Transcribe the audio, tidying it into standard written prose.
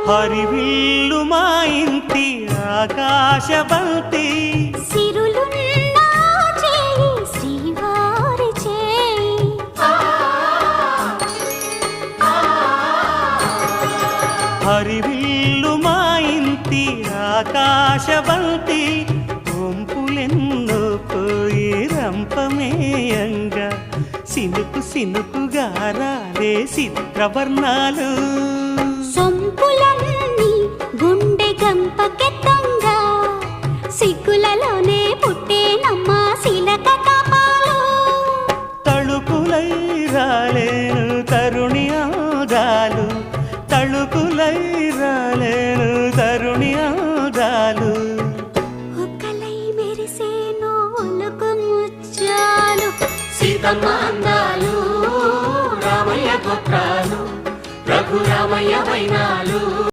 హరివిల్లు మా ఇంటి ఆకాశబంతి సిరులున్న చేయి శ్రీవారి చేయి హరివిల్లు మా ఇంటి ఆకాశబంతి వంపులెన్నో పోయి రంపమేయంగా సినుకు సినుకుగా రాలే చిత్రవర్ణాలు సొంపులన్నీ గుండె గంపకెత్తంగా సిగ్గులలోనే పుట్టేనమ్మా శిలక కపాలు తళుకులై రాలేను తరుణి ఆదాలు తళుకులై రాలేను తరుణి ఆదాలు ఒక్కలై మెరిసేను ఒలుకు ముచ్చాలు సీతమ్మ అందాలు రామయ్య గోత్రాలు రఘురామయ్య వైనాలు